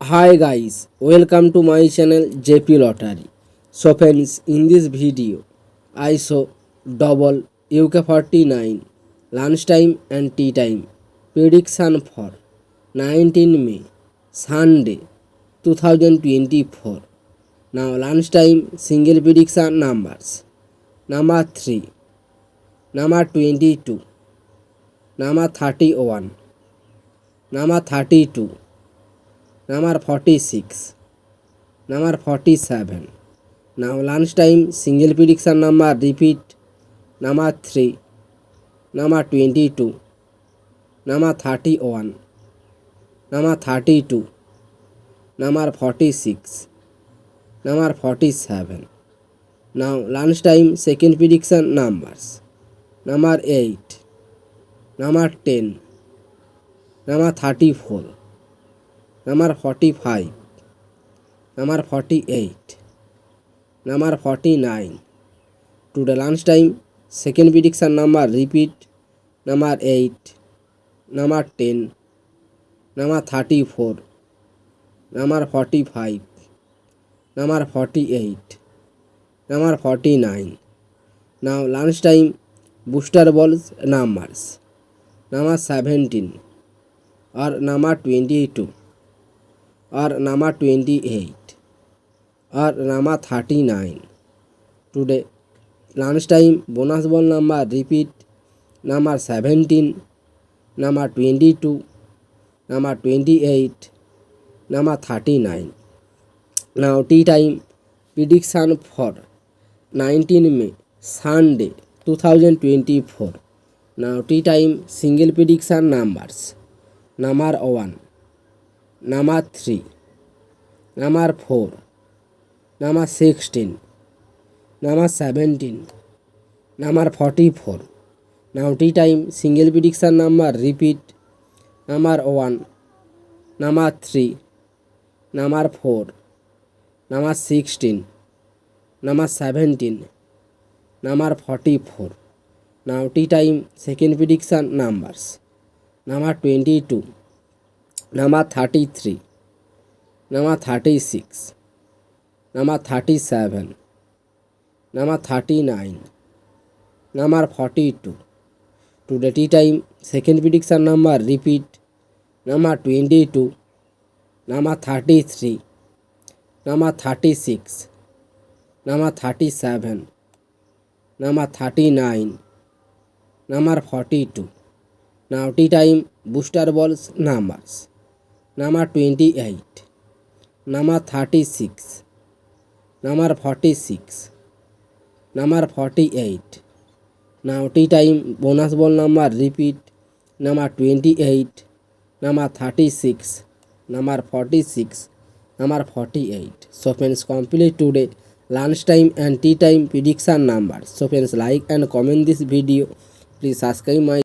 Hi guys, welcome to my channel JP Lottery. So friends, in this video, I show double UK49 lunchtime and tea time prediction for 19 May Sunday 2024. Now lunchtime single prediction numbers: number 3, number 22, number 31, number 32, number 46, number 47. Now lunchtime single prediction number repeat: number 3, number 22, number 31, number 32, number 46, number 47. Now lunchtime second prediction numbers: number 8, number 10, number 34, number 45, number 48, number 49. To the lunchtime second prediction number repeat: number 8, number 10, number 34, number 45, number 48, number 49. Now lunchtime booster balls numbers: number 17 or number 22 or number 28 or number 39. Today lunchtime bonus ball number repeat: number 17, number 22, number 28, number 39. Now tea time prediction for 19 May Sunday 2024. Now tea time single prediction numbers: number 1, number 3, number 4, number 16, number 17, number 44. Now tea time single prediction number repeat: number 1, number 3, number 4, number 16, number 17, number 44. Now tea time second prediction numbers: number 22, number 33, number 36, number 37, number 39, number 42. To the tea time second prediction number repeat: number 22, number 33, number 36, number 37, number 39, number 42. Now tea time booster balls numbers: number 28, number 36, number 46, number 48. Now tea time bonus ball number repeat: number 28, number 36, number 46, number 48. So friends, complete today lunchtime and tea time prediction numbers. So friends, like and comment this video. Please subscribe my